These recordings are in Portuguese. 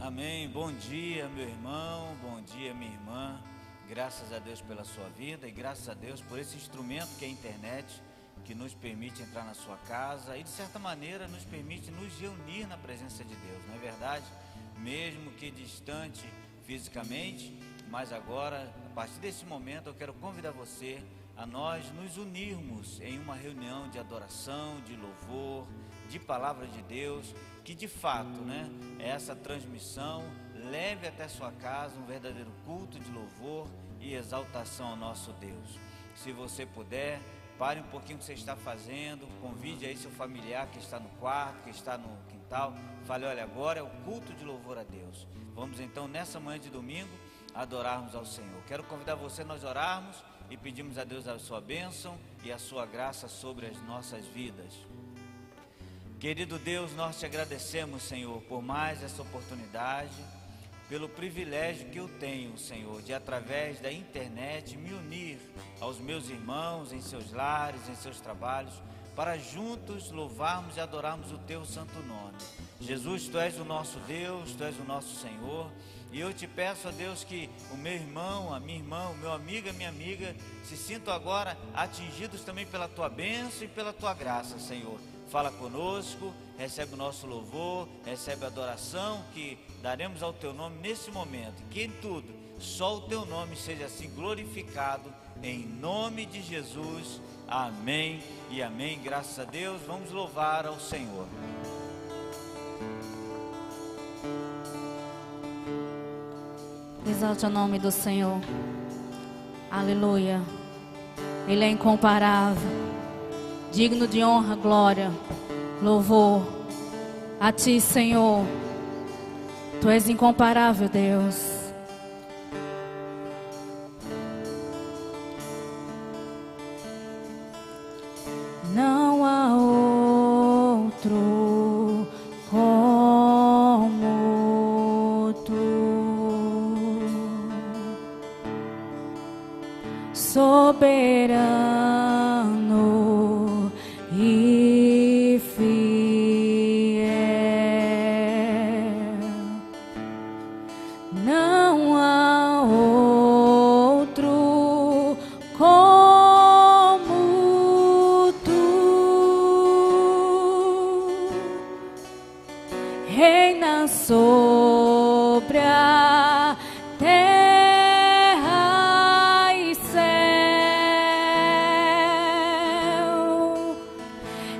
Amém. Bom dia, meu irmão, bom dia, minha irmã. Graças a Deus pela sua vida e graças a Deus por esse instrumento que é a internet, que nos permite entrar na sua casa e de certa maneira nos permite nos reunir na presença de Deus, não é verdade? Mesmo que distante fisicamente, mas agora, a partir desse momento, eu quero convidar você a nós nos unirmos em uma reunião de adoração, de louvor, de palavra de Deus, que de fato, essa transmissão leve até sua casa um verdadeiro culto de louvor e exaltação ao nosso Deus. Se você puder, pare um pouquinho o que você está fazendo, convide aí seu familiar que está no quarto, que está no quintal, fale, olha, agora é o culto de louvor a Deus. Vamos então, nessa manhã de domingo, adorarmos ao Senhor. Quero convidar você a nós orarmos e pedimos a Deus a sua bênção e a sua graça sobre as nossas vidas. Querido Deus, nós te agradecemos, Senhor, por mais essa oportunidade, pelo privilégio que eu tenho, Senhor, de através da internet me unir aos meus irmãos em seus lares, em seus trabalhos, para juntos louvarmos e adorarmos o teu santo nome. Jesus, tu és o nosso Deus, tu és o nosso Senhor, e eu te peço, ó Deus, que o meu irmão, a minha irmã, o meu amigo, a minha amiga, se sintam agora atingidos também pela tua bênção e pela tua graça, Senhor. Fala conosco, recebe o nosso louvor, recebe a adoração que daremos ao teu nome nesse momento. Que em tudo, só o teu nome seja assim glorificado, em nome de Jesus. Amém e amém. Graças a Deus, vamos louvar ao Senhor. Exalte o nome do Senhor. Aleluia. Ele é incomparável, digno de honra, glória, louvor a ti, Senhor. Tu és incomparável, Deus. Não há outro como tu, soberano e fiel. Não há outro como tu, reina sobre a terra e céu.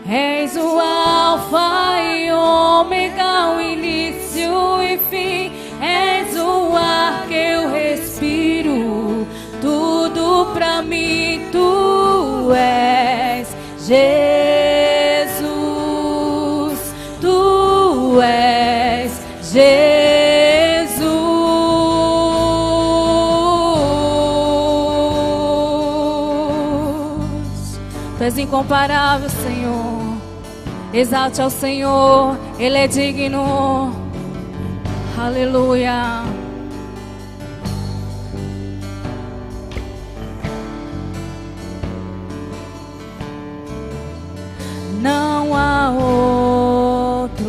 És o alfa e ômega, o início e fim. És o ar que eu respiro, tudo pra mim tu és. Jesus, tu és Jesus. Tu és incomparável, Senhor. Exalte ao Senhor, Ele é digno. Aleluia. Não há outro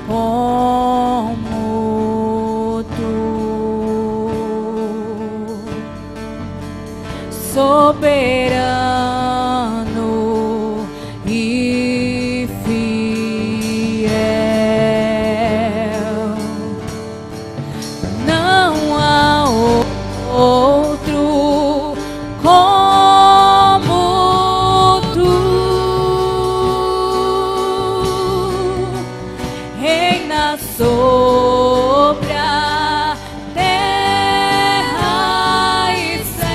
como tu, soberano e fiel. Não há outro como tu, reina sobre a terra e céu.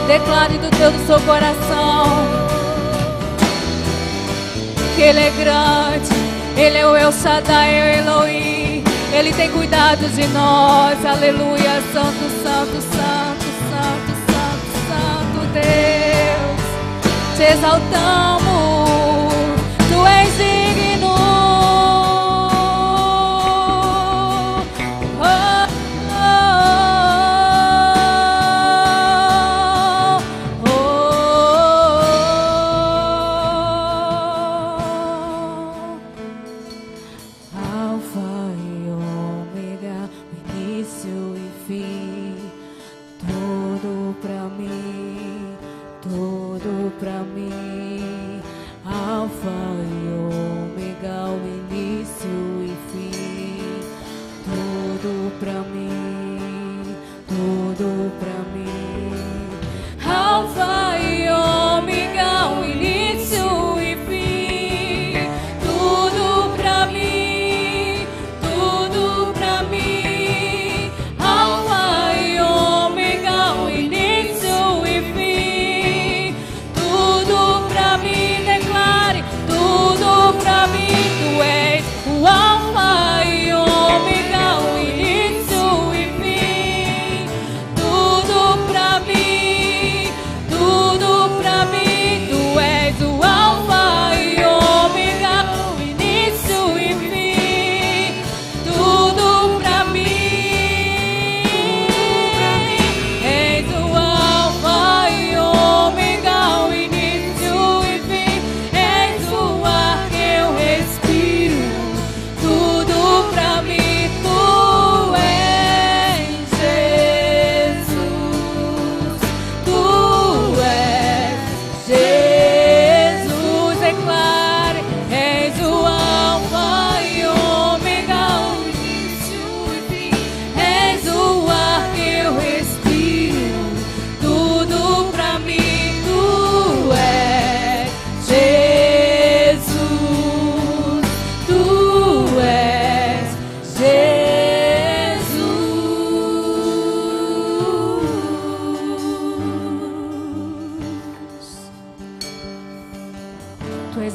Declare do seu coração que Ele é grande. Ele é o El Shaddai, é o Elohim. Ele tem cuidado de nós. Aleluia. Santo, santo, santo, santo, santo, santo Deus. Te exaltamos. Tu és digno.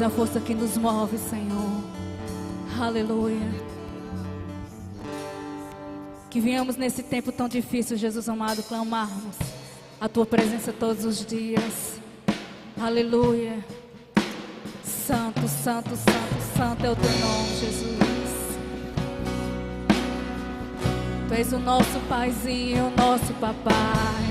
A força que nos move, Senhor. Aleluia. Que venhamos nesse tempo tão difícil, Jesus amado, clamarmos a Tua presença todos os dias. Aleluia. Santo, santo, santo, santo é o Teu nome, Jesus. Tu és o nosso Paizinho, o nosso Papai.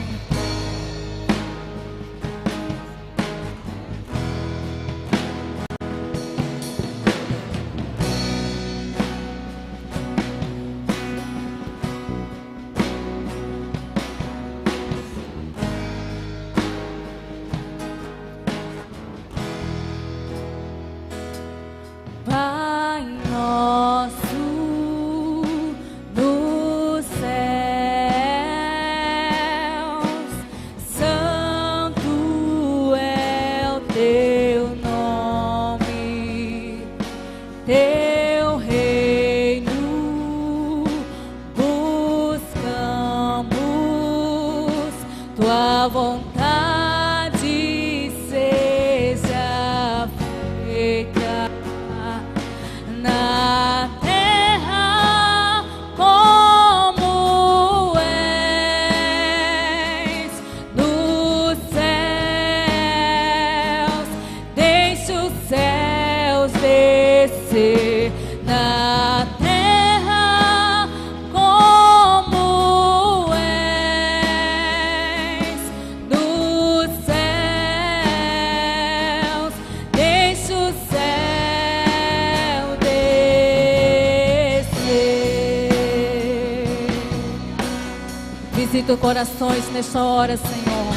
Visita corações nesta hora, Senhor.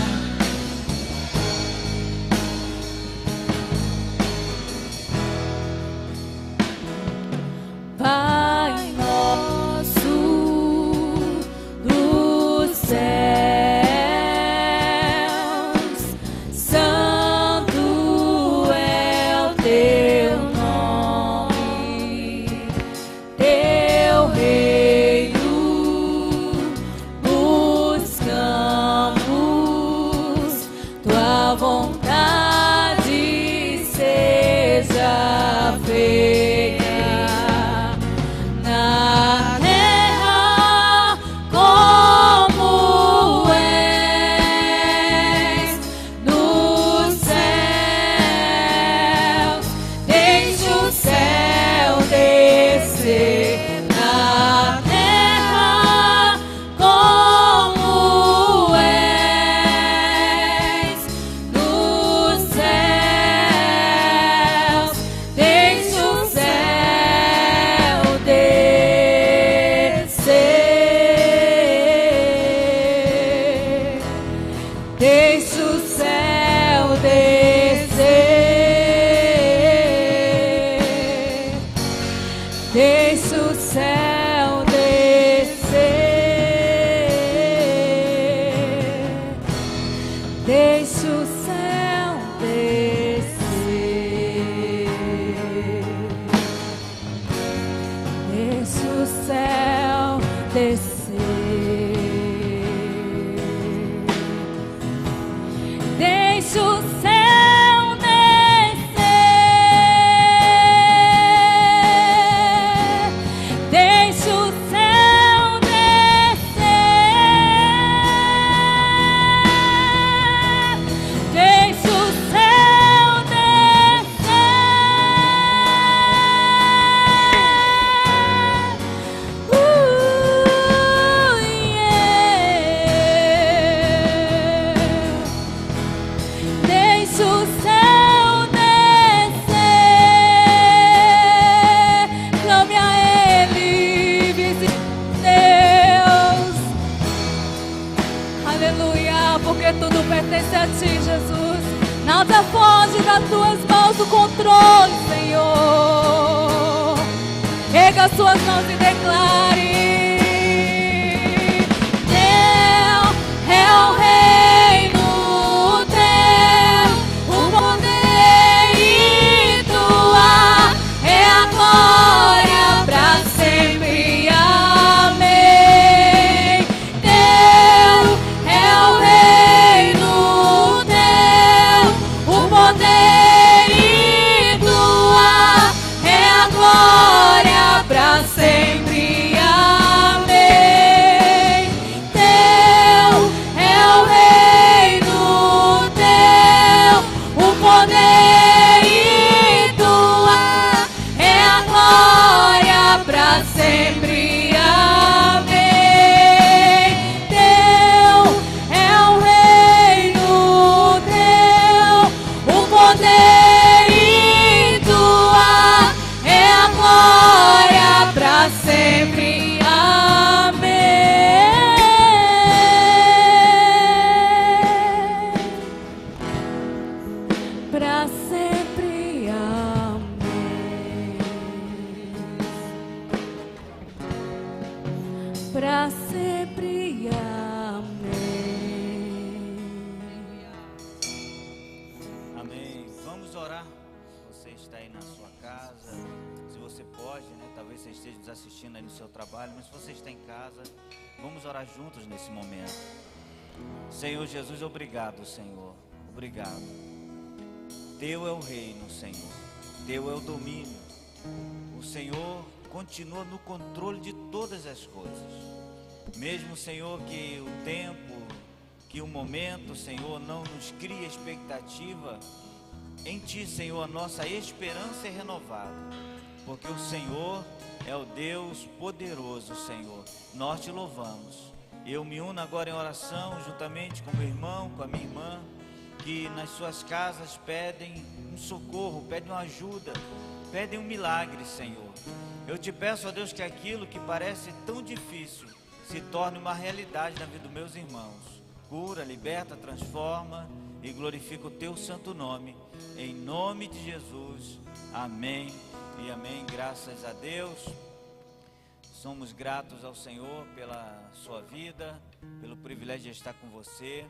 Pai nosso dos céus, santo é o Teu nome, Teu reino buscamos. deixa o céu descer, deixa o céu descer, deixa o céu descer, deixa o céu descer. Deixa o céu descer, deixa o céu descer, deixa o céu descer. Deixa o céu descer, clame a Ele, visite Deus, aleluia, porque tudo pertence a Ti, Jesus, nada foge das Tuas mãos o controle, Senhor, erga as Suas mãos e declare, Teu é o reino, sempre, amém. Teu é o reino, Teu o poder e tua é a glória pra sempre, amém. Teu é o reino, Teu o poder e tua é a glória pra sempre, amém. Teu é o reino, Teu o poder e tua é a glória pra sempre, amém. Pra sempre, amém. Pra sempre, amém. Amém. Vamos orar. Você está aí na sua casa, se você pode, né? Talvez você esteja nos assistindo aí no seu trabalho, mas se você está em casa, vamos orar juntos nesse momento. Senhor Jesus, obrigado, Senhor. Obrigado. Teu é o reino, Senhor. Teu é o domínio. O Senhor continua no controle de todas as coisas. Mesmo, Senhor, que o tempo, que o momento, Senhor, não nos cria expectativa, em Ti, Senhor, a nossa esperança é renovada, porque o Senhor é o Deus poderoso, Senhor. Nós Te louvamos. Eu me uno agora em oração, juntamente com meu irmão, com a minha irmã, que nas suas casas pedem um socorro, pedem uma ajuda, pedem um milagre, Senhor. Eu Te peço, ó Deus, que aquilo que parece tão difícil se torne uma realidade na vida dos meus irmãos. Cura, liberta, transforma e glorifica o Teu santo nome. Em nome de Jesus, amém e amém. Graças a Deus. Somos gratos ao Senhor pela sua vida, pelo privilégio de estar com você.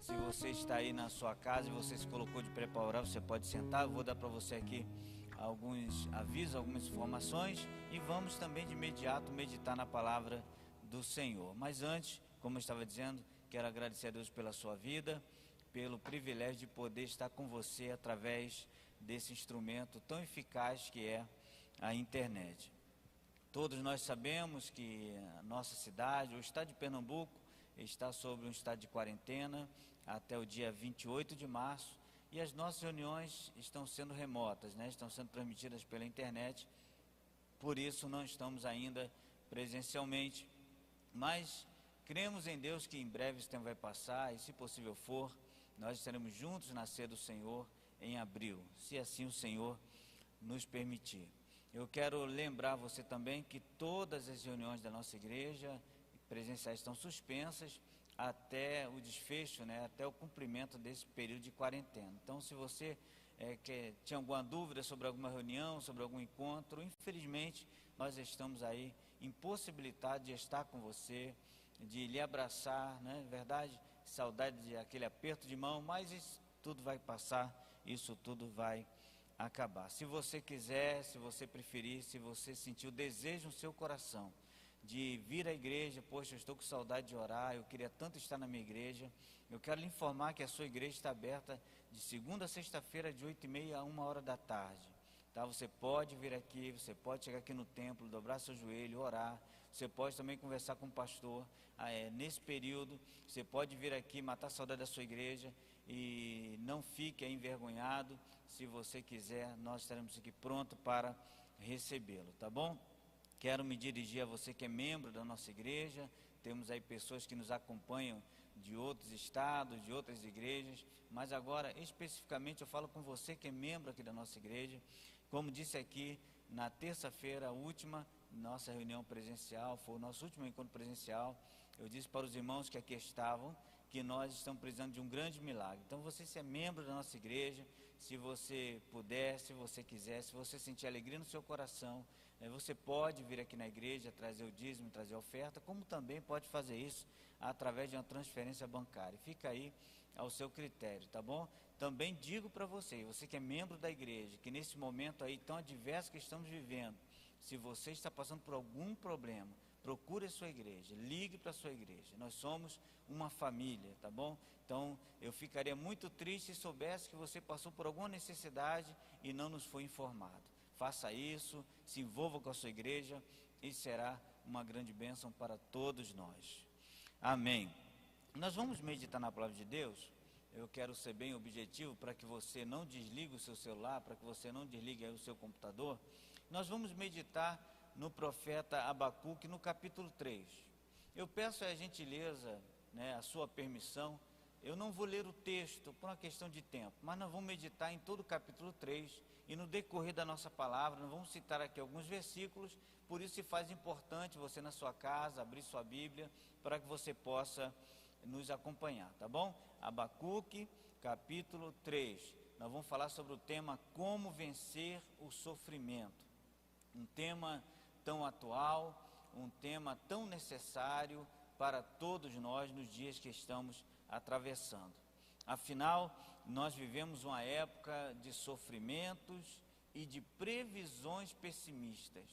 Se você está aí na sua casa e você se colocou de pé para orar, você pode sentar. Eu vou dar para você aqui alguns avisos, algumas informações, e vamos também de imediato meditar na palavra do Senhor. Mas antes, como eu estava dizendo, quero agradecer a Deus pela sua vida, pelo privilégio de poder estar com você através desse instrumento tão eficaz que é a internet. Todos nós sabemos que a nossa cidade, o estado de Pernambuco, está sob um estado de quarentena até o dia 28 de março, e as nossas reuniões estão sendo remotas, né? Estão sendo transmitidas pela internet, por isso não estamos ainda presencialmente, mas cremos em Deus que em breve esse tempo vai passar, e se possível for, nós estaremos juntos na ceia do Senhor em abril, se assim o Senhor nos permitir. Eu quero lembrar você também que todas as reuniões da nossa igreja presenciais estão suspensas até o desfecho, né, até o cumprimento desse período de quarentena. Então, se você tinha alguma dúvida sobre alguma reunião, sobre algum encontro, infelizmente, nós estamos aí impossibilitados de estar com você, de lhe abraçar, né, verdade? Saudade de aquele aperto de mão, mas isso tudo vai passar, isso tudo vai acabar. Se você quiser, se você preferir, se você sentir o desejo no seu coração de vir à igreja, poxa, eu estou com saudade de orar, eu queria tanto estar na minha igreja, eu quero lhe informar que a sua igreja está aberta de segunda a sexta-feira, de 8h30 a 1h da tarde. Tá? Você pode vir aqui, você pode chegar aqui no templo, dobrar seu joelho, orar. Você pode também conversar com o pastor. Nesse período, você pode vir aqui, matar a saudade da sua igreja e não fique envergonhado. Se você quiser, nós estaremos aqui pronto para recebê-lo, tá bom? Quero me dirigir a você que é membro da nossa igreja. Temos aí pessoas que nos acompanham de outros estados, de outras igrejas, mas agora especificamente eu falo com você que é membro aqui da nossa igreja. Como disse aqui, na terça-feira, a última nossa reunião presencial, foi o nosso último encontro presencial, eu disse para os irmãos que aqui estavam, que nós estamos precisando de um grande milagre. Então você, se é membro da nossa igreja, se você puder, se você quiser, se você sentir alegria no seu coração, você pode vir aqui na igreja, trazer o dízimo, trazer a oferta, como também pode fazer isso através de uma transferência bancária. Fica aí ao seu critério, tá bom? Também digo para você que é membro da igreja, que nesse momento aí tão adverso que estamos vivendo, se você está passando por algum problema, procure a sua igreja, ligue para a sua igreja. Nós somos uma família, tá bom? Então, eu ficaria muito triste se soubesse que você passou por alguma necessidade e não nos foi informado. Faça isso, se envolva com a sua igreja e será uma grande bênção para todos nós. Amém. Nós vamos meditar na palavra de Deus. Eu quero ser bem objetivo para que você não desligue o seu celular, para que você não desligue aí o seu computador. Nós vamos meditar no profeta Abacuque, no capítulo 3. Eu peço a gentileza, né, a sua permissão. Eu não vou ler o texto por uma questão de tempo, mas nós vamos meditar em todo o capítulo 3 e no decorrer da nossa palavra, nós vamos citar aqui alguns versículos, por isso se faz importante você na sua casa abrir sua Bíblia para que você possa nos acompanhar, tá bom? Abacuque, capítulo 3. Nós vamos falar sobre o tema como vencer o sofrimento. Um tema tão atual, um tema tão necessário para todos nós nos dias que estamos atravessando. Afinal, nós vivemos uma época de sofrimentos e de previsões pessimistas.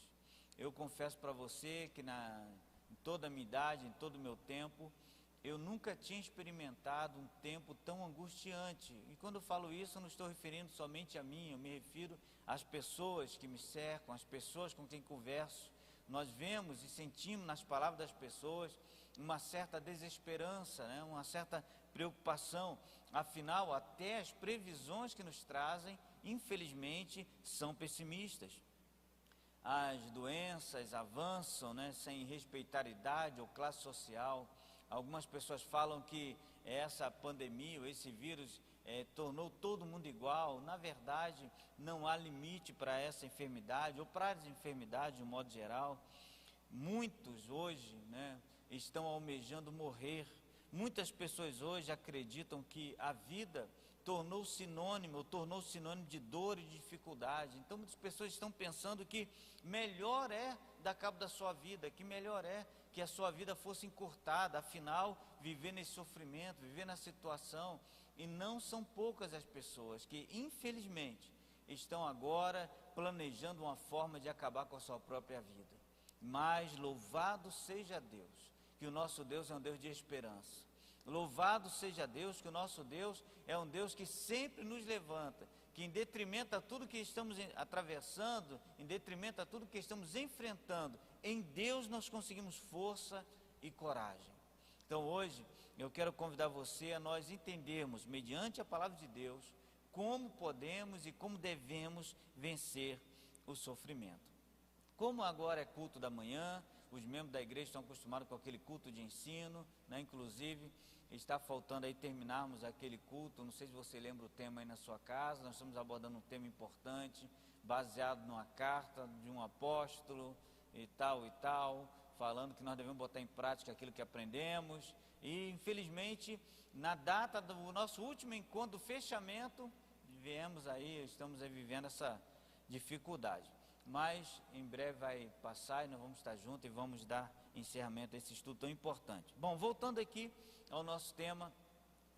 Eu confesso para você que em toda a minha idade, em todo o meu tempo, eu nunca tinha experimentado um tempo tão angustiante. E quando eu falo isso, eu não estou referindo somente a mim, eu me refiro às pessoas que me cercam, às pessoas com quem converso. Nós vemos e sentimos nas palavras das pessoas uma certa desesperança, né? Uma certa preocupação. Afinal, até as previsões que nos trazem, infelizmente, são pessimistas. As doenças avançam, né, sem respeitar idade ou classe social. Algumas pessoas falam que essa pandemia, ou esse vírus, tornou todo mundo igual. Na verdade, não há limite para essa enfermidade, ou para as enfermidades de um modo geral. Muitos hoje, né, estão almejando morrer. Muitas pessoas hoje acreditam que a vida tornou sinônimo de dor e de dificuldade. Então muitas pessoas estão pensando que melhor é dar cabo da sua vida, que melhor é que a sua vida fosse encurtada, afinal, viver nesse sofrimento, viver na situação. E não são poucas as pessoas que, infelizmente, estão agora planejando uma forma de acabar com a sua própria vida. Mas louvado seja Deus, que o nosso Deus é um Deus de esperança. Louvado seja Deus, que o nosso Deus é um Deus que sempre nos levanta, que em detrimento a tudo que estamos atravessando, em detrimento a tudo que estamos enfrentando, em Deus nós conseguimos força e coragem. Então hoje eu quero convidar você a nós entendermos, mediante a palavra de Deus, como podemos e como devemos vencer o sofrimento. Como agora é culto da manhã, os membros da igreja estão acostumados com aquele culto de ensino, né? Inclusive está faltando aí terminarmos aquele culto. Não sei se você lembra o tema aí na sua casa. Nós estamos abordando um tema importante, baseado numa carta de um apóstolo e tal, falando que nós devemos botar em prática aquilo que aprendemos. E infelizmente, na data do nosso último encontro, do fechamento, estamos aí vivendo essa dificuldade. Mas em breve vai passar e nós vamos estar juntos e vamos dar encerramento a esse estudo tão importante. Bom, voltando aqui ao nosso tema,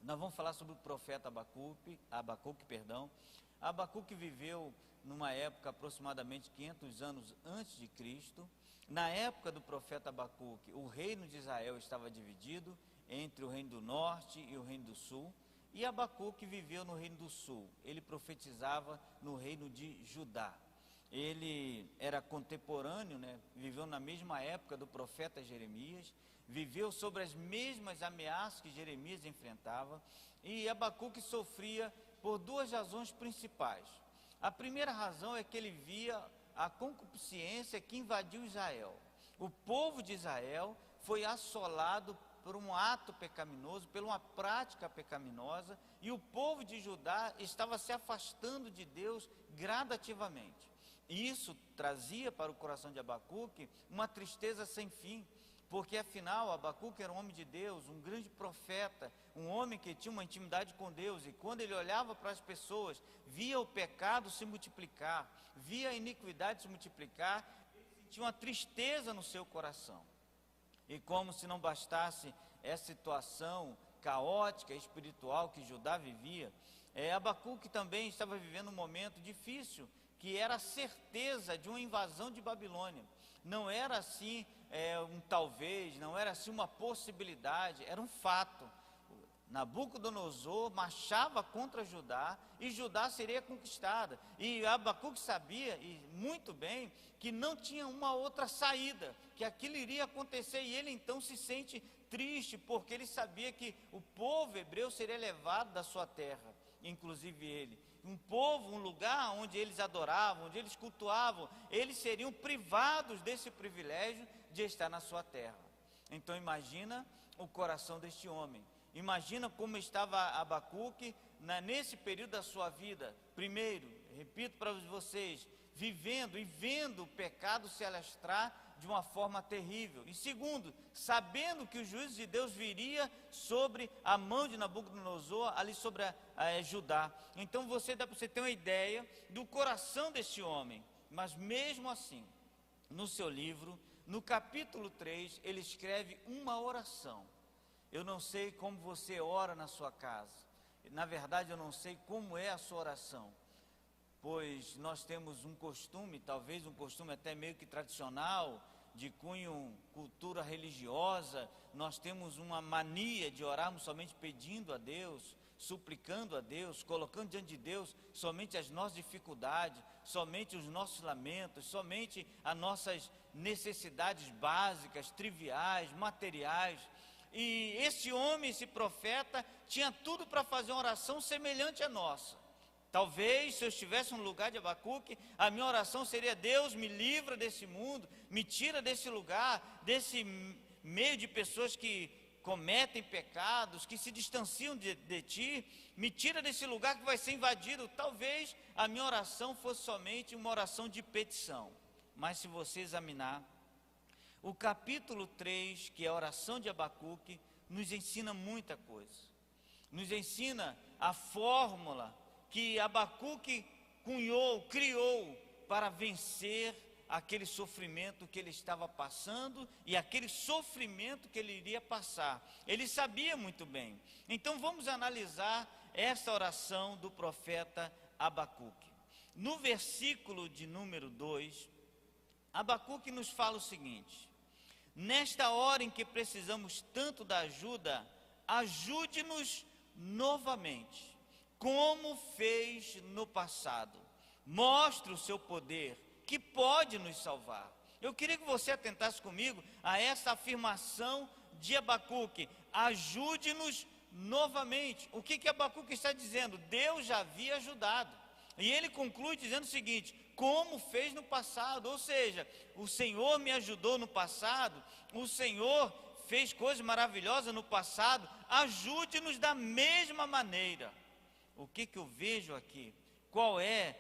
nós vamos falar sobre o profeta Abacuque. Abacuque viveu numa época aproximadamente 500 anos antes de Cristo. Na época do profeta Abacuque, o reino de Israel estava dividido entre o reino do norte e o reino do sul. E Abacuque viveu no reino do sul, ele profetizava no reino de Judá. Ele era contemporâneo, viveu na mesma época do profeta Jeremias, viveu sobre as mesmas ameaças que Jeremias enfrentava, e Abacuque sofria por duas razões principais. A primeira razão é que ele via a concupiscência que invadiu Israel. O povo de Israel foi assolado por um ato pecaminoso, por uma prática pecaminosa, e o povo de Judá estava se afastando de Deus gradativamente. E isso trazia para o coração de Abacuque uma tristeza sem fim, porque afinal Abacuque era um homem de Deus, um grande profeta, um homem que tinha uma intimidade com Deus, e quando ele olhava para as pessoas, via o pecado se multiplicar, via a iniquidade se multiplicar, ele sentia uma tristeza no seu coração. E como se não bastasse essa situação caótica, espiritual que Judá vivia, Abacuque também estava vivendo um momento difícil, que era a certeza de uma invasão de Babilônia. Não era assim um talvez, não era assim uma possibilidade, era um fato. Nabucodonosor marchava contra Judá e Judá seria conquistada. E Abacuque sabia, e muito bem, que não tinha uma outra saída, que aquilo iria acontecer. E ele então se sente triste, porque ele sabia que o povo hebreu seria levado da sua terra, inclusive ele. Um povo, um lugar onde eles adoravam, onde eles cultuavam, eles seriam privados desse privilégio de estar na sua terra. Então imagina o coração deste homem. Imagina como estava Abacuque nesse período da sua vida. Primeiro, repito para vocês, vivendo e vendo o pecado se alastrar de uma forma terrível. E segundo, sabendo que o juízo de Deus viria sobre a mão de Nabucodonosor, ali sobre Judá. Então dá para você ter uma ideia do coração desse homem. Mas mesmo assim, no seu livro, no capítulo 3, ele escreve uma oração. Eu não sei como você ora na sua casa. Na verdade, eu não sei como é a sua oração. Pois nós temos um costume, talvez um costume até meio que tradicional, de cunho cultura religiosa. Nós temos uma mania de orarmos somente pedindo a Deus, suplicando a Deus, colocando diante de Deus somente as nossas dificuldades, somente os nossos lamentos, somente as nossas necessidades básicas, triviais, materiais. E esse homem, esse profeta, tinha tudo para fazer uma oração semelhante à nossa. Talvez, se eu estivesse no lugar de Abacuque, a minha oração seria: Deus, me livra desse mundo, me tira desse lugar, desse meio de pessoas que cometem pecados, que se distanciam de ti, me tira desse lugar que vai ser invadido. Talvez a minha oração fosse somente uma oração de petição. Mas se você examinar o capítulo 3, que é a oração de Abacuque, nos ensina muita coisa. Nos ensina a fórmula que Abacuque criou para vencer aquele sofrimento que ele estava passando e aquele sofrimento que ele iria passar. Ele sabia muito bem. Então vamos analisar essa oração do profeta Abacuque. No versículo de número 2, Abacuque nos fala o seguinte: nesta hora em que precisamos tanto da ajuda, ajude-nos novamente, como fez no passado. Mostre o seu poder, que pode nos salvar. Eu queria que você atentasse comigo a essa afirmação de Abacuque: ajude-nos novamente. O que Abacuque está dizendo? Deus já havia ajudado. E ele conclui dizendo o seguinte: como fez no passado. Ou seja, o Senhor me ajudou no passado, o Senhor fez coisas maravilhosas no passado, ajude-nos da mesma maneira. O que eu vejo aqui? Qual é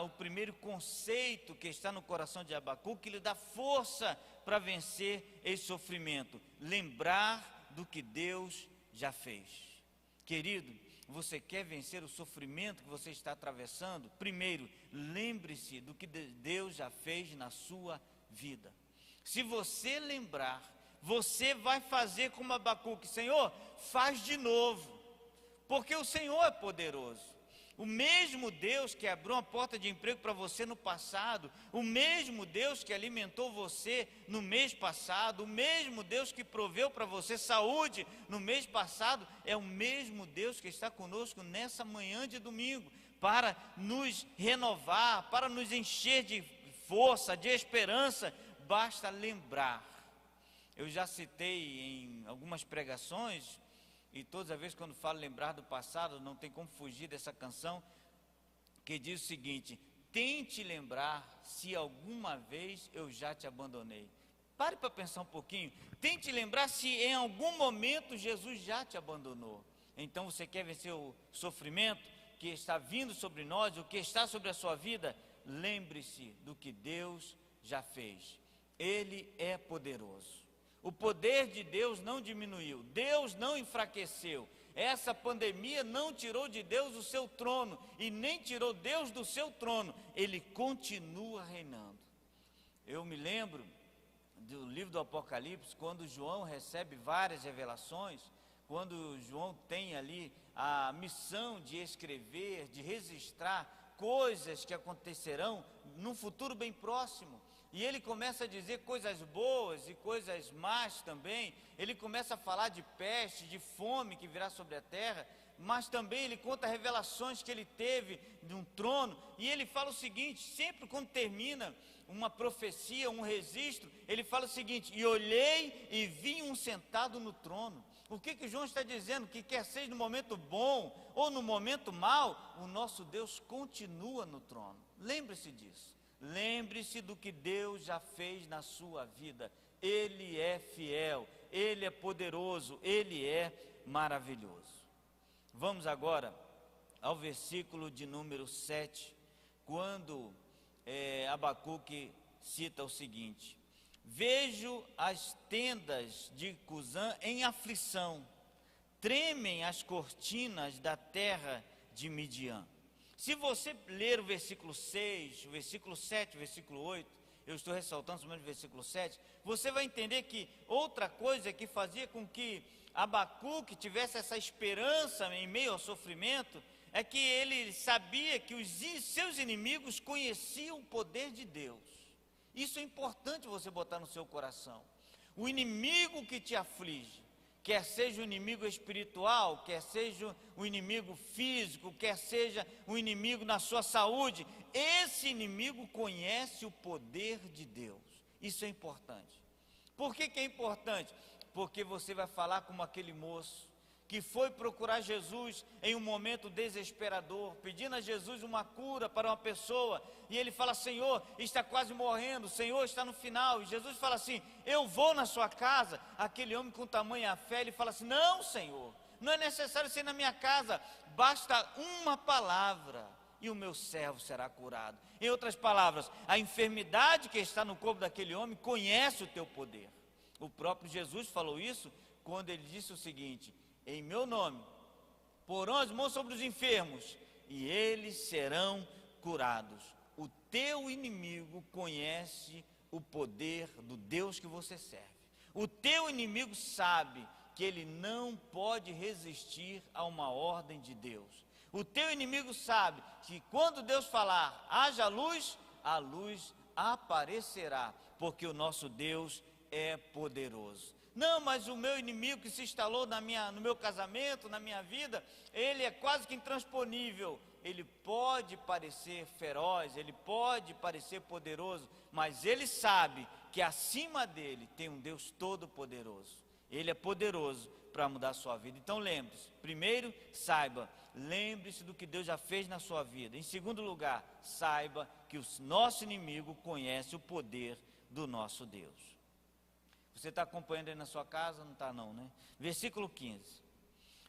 o primeiro conceito que está no coração de Abacuque, que lhe dá força para vencer esse sofrimento? Lembrar do que Deus já fez. Querido, você quer vencer o sofrimento que você está atravessando? Primeiro, lembre-se do que Deus já fez na sua vida. Se você lembrar, você vai fazer como Abacuque: Senhor, faz de novo, porque o Senhor é poderoso. O mesmo Deus que abriu uma porta de emprego para você no passado, o mesmo Deus que alimentou você no mês passado, o mesmo Deus que proveu para você saúde no mês passado, é o mesmo Deus que está conosco nessa manhã de domingo, para nos renovar, para nos encher de força, de esperança. Basta lembrar. Eu já citei em algumas pregações, e todas as vezes quando falo lembrar do passado, não tem como fugir dessa canção, que diz o seguinte: tente lembrar se alguma vez eu já te abandonei. Pare para pensar um pouquinho. Tente lembrar se em algum momento Jesus já te abandonou. Então você quer vencer o sofrimento que está vindo sobre nós, o que está sobre a sua vida? Lembre-se do que Deus já fez. Ele é poderoso. O poder de Deus não diminuiu, Deus não enfraqueceu. Essa pandemia não tirou de Deus o seu trono, e nem tirou Deus do seu trono. Ele continua reinando. Eu me lembro do livro do Apocalipse, quando João recebe várias revelações, quando João tem ali a missão de escrever, de registrar coisas que acontecerão num futuro bem próximo. E ele começa a dizer coisas boas e coisas más também. Ele começa a falar de peste, de fome que virá sobre a terra, mas também ele conta revelações que ele teve de um trono. E ele fala o seguinte, sempre quando termina uma profecia, um registro, ele fala o seguinte: e olhei e vi um sentado no trono. O que João está dizendo? Que quer seja no momento bom ou no momento mau, o nosso Deus continua no trono. Lembre-se disso. Lembre-se do que Deus já fez na sua vida. Ele é fiel, Ele é poderoso, Ele é maravilhoso. Vamos agora ao versículo de número 7, quando Abacuque cita o seguinte: vejo as tendas de Cusã em aflição, tremem as cortinas da terra de Midian. Se você ler o versículo 6, o versículo 7, o versículo 8, eu estou ressaltando somente o versículo 7, você vai entender que outra coisa que fazia com que Abacuque tivesse essa esperança em meio ao sofrimento, é que ele sabia que os seus inimigos conheciam o poder de Deus. Isso é importante você botar no seu coração. O inimigo que te aflige, quer seja o inimigo espiritual, quer seja o inimigo físico, quer seja o inimigo na sua saúde, esse inimigo conhece o poder de Deus. Isso é importante. Por que é importante? Porque você vai falar como aquele moço que foi procurar Jesus em um momento desesperador, pedindo a Jesus uma cura para uma pessoa, e ele fala: Senhor, está quase morrendo, Senhor, está no final, e Jesus fala assim: eu vou na sua casa. Aquele homem com tamanha fé, ele fala assim: não, Senhor, não é necessário ser na minha casa, basta uma palavra e o meu servo será curado. Em outras palavras, a enfermidade que está no corpo daquele homem conhece o teu poder. O próprio Jesus falou isso quando ele disse o seguinte: em meu nome porão as mãos sobre os enfermos e eles serão curados. O teu inimigo conhece o poder do Deus que você serve. O teu inimigo sabe que ele não pode resistir a uma ordem de Deus. O teu inimigo sabe que quando Deus falar haja luz, a luz aparecerá, porque o nosso Deus é poderoso. Não, mas o meu inimigo que se instalou no meu casamento, na minha vida, ele é quase que intransponível. Ele pode parecer feroz, ele pode parecer poderoso, mas ele sabe que acima dele tem um Deus todo-poderoso. Ele é poderoso para mudar a sua vida. Então lembre-se, primeiro, lembre-se do que Deus já fez na sua vida. Em segundo lugar, saiba que o nosso inimigo conhece o poder do nosso Deus. Você está acompanhando aí na sua casa? Não está não, né? Versículo 15.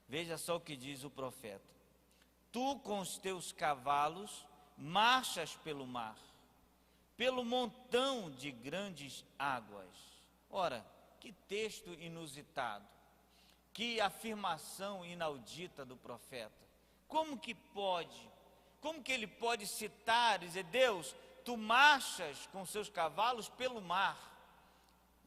Veja só o que diz o profeta: tu com os teus cavalos marchas pelo mar, pelo montão de grandes águas. Ora, que texto inusitado. Que afirmação inaudita do profeta. Como que pode? Como que ele pode citar e dizer: Deus, tu marchas com seus cavalos pelo mar?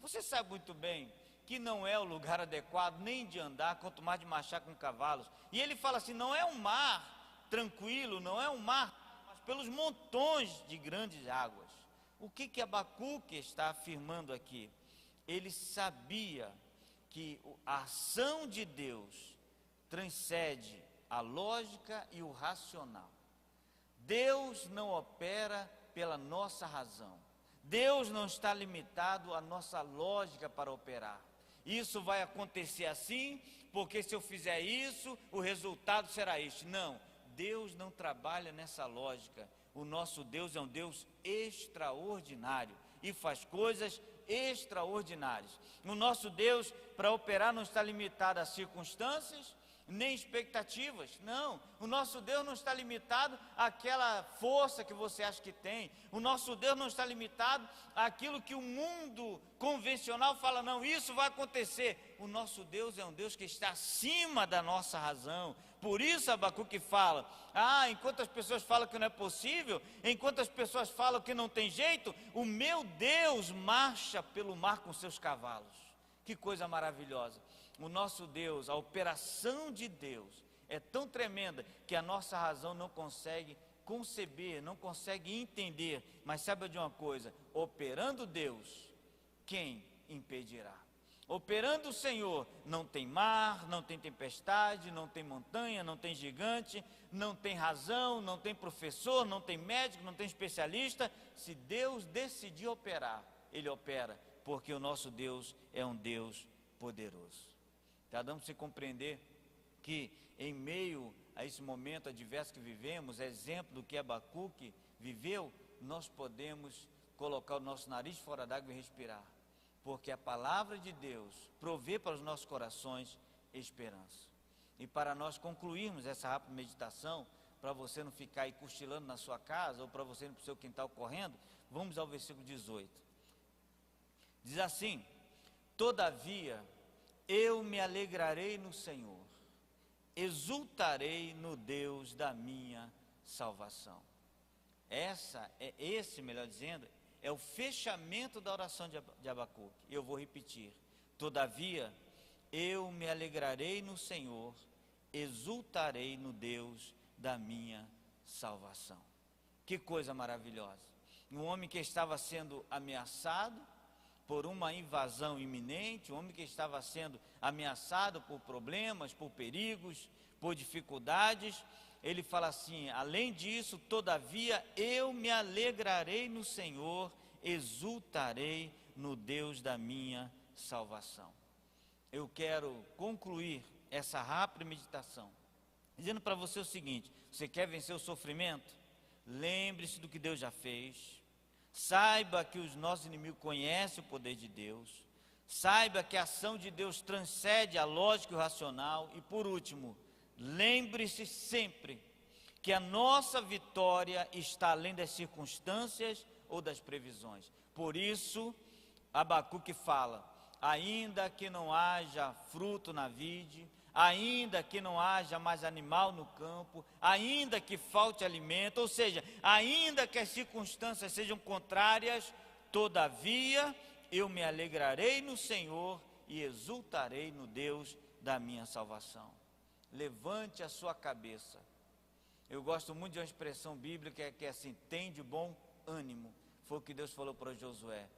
Você sabe muito bem que não é o lugar adequado nem de andar, quanto mais de marchar com cavalos. E ele fala assim: não é um mar tranquilo, não é um mar, mas pelos montões de grandes águas. O que Abacuque está afirmando aqui? Ele sabia que a ação de Deus transcende a lógica e o racional. Deus não opera pela nossa razão. Deus não está limitado à nossa lógica para operar. Isso vai acontecer assim, porque se eu fizer isso, o resultado será este. Não, Deus não trabalha nessa lógica. O nosso Deus é um Deus extraordinário e faz coisas extraordinárias. O nosso Deus, para operar, não está limitado a circunstâncias, nem expectativas. Não, o nosso Deus não está limitado àquela força que você acha que tem. O nosso Deus não está limitado àquilo que o mundo convencional fala: não, isso vai acontecer. O nosso Deus é um Deus que está acima da nossa razão. Por isso Abacuque fala: enquanto as pessoas falam que não é possível, enquanto as pessoas falam que não tem jeito, o meu Deus marcha pelo mar com seus cavalos. Que coisa maravilhosa. O nosso Deus, a operação de Deus é tão tremenda que a nossa razão não consegue conceber, não consegue entender. Mas sabe de uma coisa? Operando Deus, quem impedirá? Operando o Senhor, não tem mar, não tem tempestade, não tem montanha, não tem gigante, não tem razão, não tem professor, não tem médico, não tem especialista. Se Deus decidir operar, Ele opera, porque o nosso Deus é um Deus poderoso. Está dando para você compreender que em meio a esse momento adverso que vivemos, exemplo do que Abacuque viveu, nós podemos colocar o nosso nariz fora d'água e respirar, porque a palavra de Deus provê para os nossos corações esperança. E para nós concluirmos essa rápida meditação, para você não ficar aí cochilando na sua casa, ou para você ir para o seu quintal correndo, vamos ao versículo 18. Diz assim: todavia eu me alegrarei no Senhor, exultarei no Deus da minha salvação. Melhor dizendo, é o fechamento da oração de Abacuque. Eu vou repetir: todavia eu me alegrarei no Senhor, exultarei no Deus da minha salvação. Que coisa maravilhosa. Um homem que estava sendo ameaçado por uma invasão iminente, um homem que estava sendo ameaçado por problemas, por perigos, por dificuldades, ele fala assim: além disso, todavia eu me alegrarei no Senhor, exultarei no Deus da minha salvação. Eu quero concluir essa rápida meditação dizendo para você o seguinte: você quer vencer o sofrimento? Lembre-se do que Deus já fez. Saiba que os nossos inimigos conhecem o poder de Deus. Saiba que a ação de Deus transcende a lógica e o racional. E por último, lembre-se sempre que a nossa vitória está além das circunstâncias ou das previsões. Por isso, Abacuque fala: ainda que não haja fruto na vide, ainda que não haja mais animal no campo, ainda que falte alimento, ou seja, ainda que as circunstâncias sejam contrárias, todavia eu me alegrarei no Senhor e exultarei no Deus da minha salvação. Levante a sua cabeça. Eu gosto muito de uma expressão bíblica que é assim: tem de bom ânimo. Foi o que Deus falou para Josué.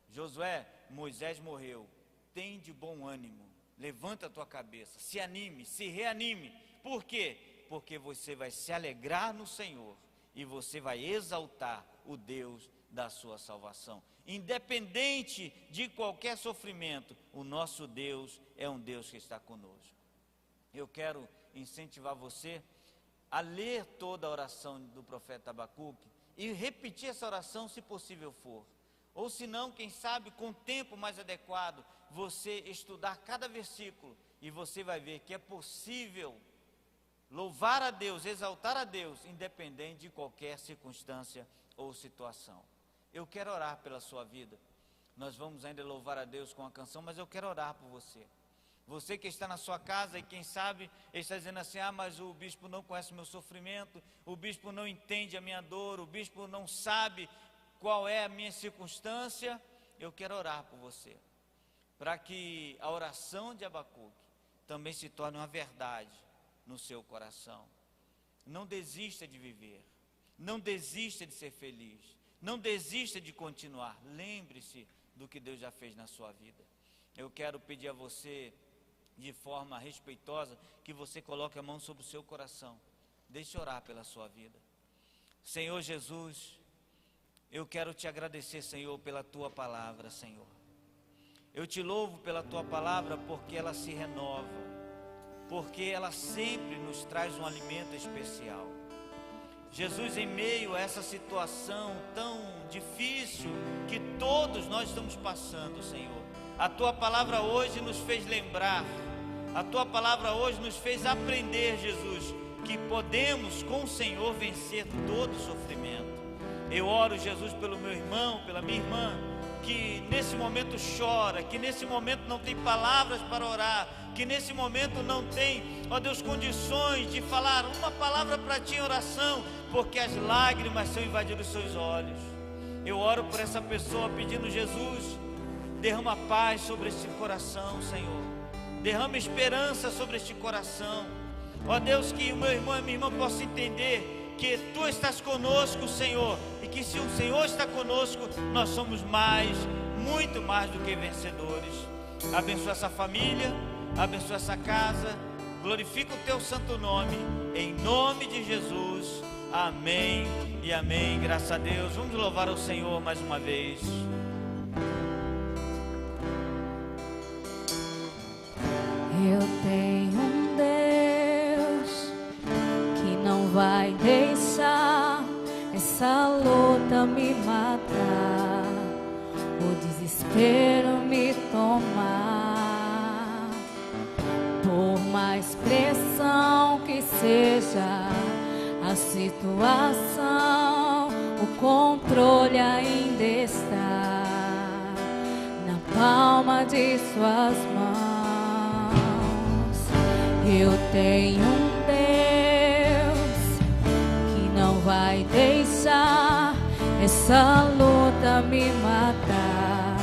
Josué, Moisés morreu, tem de bom ânimo. Levanta a tua cabeça, se anime, se reanime. Por quê? Porque você vai se alegrar no Senhor e você vai exaltar o Deus da sua salvação. Independente de qualquer sofrimento, o nosso Deus é um Deus que está conosco. Eu quero incentivar você a ler toda a oração do profeta Abacuque e repetir essa oração se possível for. Ou se não, quem sabe com o tempo mais adequado, você estudar cada versículo e você vai ver que é possível louvar a Deus, exaltar a Deus, independente de qualquer circunstância ou situação. Eu quero orar pela sua vida. Nós vamos ainda louvar a Deus com a canção, mas eu quero orar por você. Você que está na sua casa e quem sabe está dizendo assim: ah, mas o bispo não conhece o meu sofrimento, o bispo não entende a minha dor, o bispo não sabe qual é a minha circunstância. Eu quero orar por você, para que a oração de Abacuque também se torne uma verdade no seu coração. Não desista de viver, não desista de ser feliz, não desista de continuar. Lembre-se do que Deus já fez na sua vida. Eu quero pedir a você, de forma respeitosa, que você coloque a mão sobre o seu coração. Deixe orar pela sua vida. Senhor Jesus, eu quero te agradecer, Senhor, pela tua palavra, Senhor. Eu te louvo pela tua palavra porque ela se renova, porque ela sempre nos traz um alimento especial. Jesus, em meio a essa situação tão difícil que todos nós estamos passando, Senhor, a tua palavra hoje nos fez lembrar, a tua palavra hoje nos fez aprender, Jesus, que podemos com o Senhor vencer todo sofrimento. Eu oro, Jesus, pelo meu irmão, pela minha irmã, que nesse momento chora, que nesse momento não tem palavras para orar, que nesse momento não tem, ó Deus, condições de falar uma palavra para ti em oração, porque as lágrimas estão invadindo os seus olhos. Eu oro por essa pessoa pedindo: Jesus, derrama paz sobre este coração, Senhor, derrama esperança sobre este coração, ó Deus, que o meu irmão e minha irmã possam entender que tu estás conosco, Senhor, e que se o Senhor está conosco, nós somos mais, muito mais do que vencedores. Abençoa essa família, abençoa essa casa, glorifica o teu santo nome, em nome de Jesus, amém e amém. Graças a Deus. Vamos louvar ao Senhor mais uma vez. Eu tenho um Deus que não vai deixar essa luta me matar, o desespero me tomar. Por mais pressão que seja a situação, o controle ainda está na palma de suas mãos. Eu tenho um Deus que não vai deixar essa luta me matar,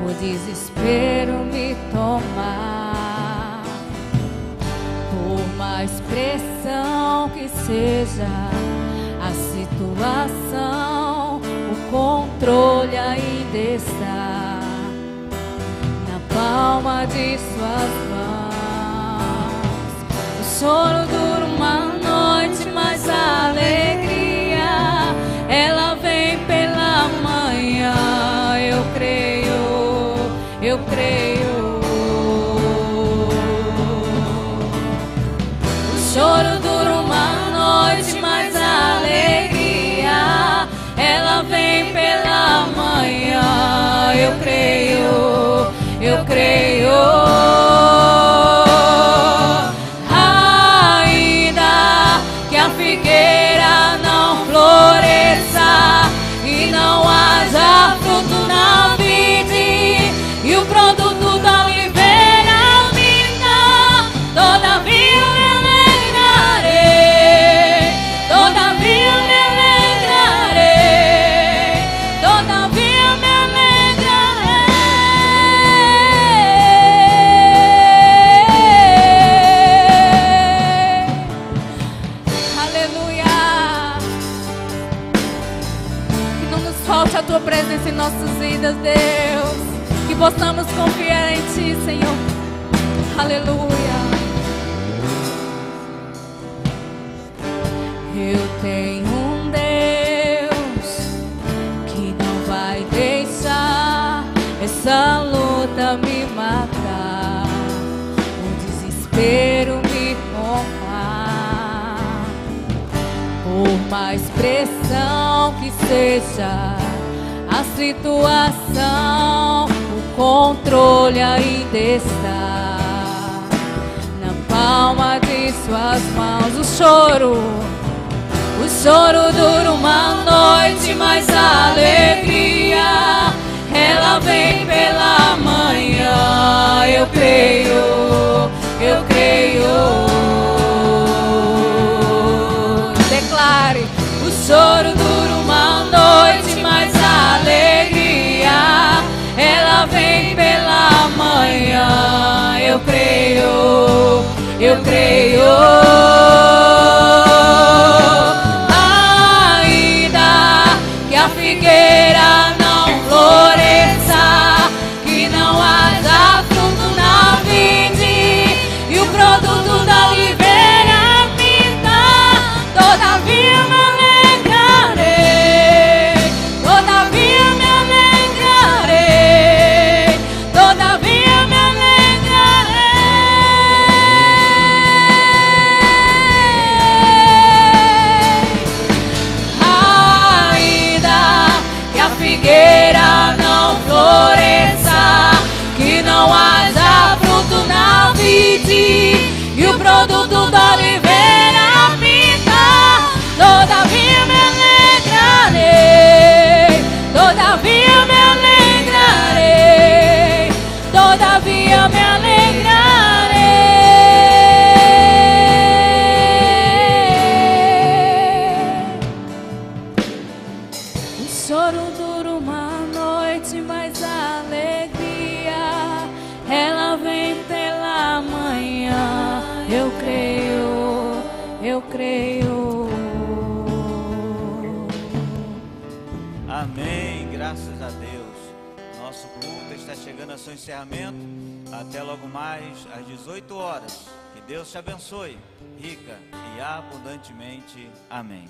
o desespero me tomar. Por mais pressão que seja a situação, o controle ainda está na palma de suas mãos. O choro dura uma noite, mas a alegria ela vem pela manhã. Eu creio, eu creio. O choro dura uma noite, mas a alegria ela vem pela manhã. Eu creio, eu creio. Ainda que a figueira não floresça e não haja fruto na vide, e o produto da oliveira minta, todavia me alegrarei, todavia me alegrarei, todavia me alegrarei. Aleluia. Que não nos falte a tua presença em nossas vidas, Deus. Que possamos confiar em ti, Senhor. Aleluia. Eu tenho um Deus que não vai deixar essa luta me matar, o desespero me tomar. Por mais pressão que seja a situação, o controle ainda está na palma de suas mãos. O choro dura uma noite, mas a alegria ela ela vem pela manhã. Eu creio, eu creio. Declare: o choro dura uma noite, mas a alegria ela vem pela manhã. Eu creio, eu creio. Ainda que a figueira não floresça, que não haja fruto na vide e o produto da oliveira pinta, todavia me alegrarei, todavia me alegrarei, todavia me alegrarei. Ainda que a figueira não floresça, que não haja fruto na vide e o produto da oliveira pinta, todavia me alegrarei, todavia me alegrarei, todavia me alegrarei. O choro dura uma noite, mas a alegria ela vem pela manhã. Eu creio, eu creio. Amém, graças a Deus. Nosso culto está chegando ao seu encerramento. Até logo mais às 18 horas. Que Deus te abençoe, rica e abundantemente. Amém.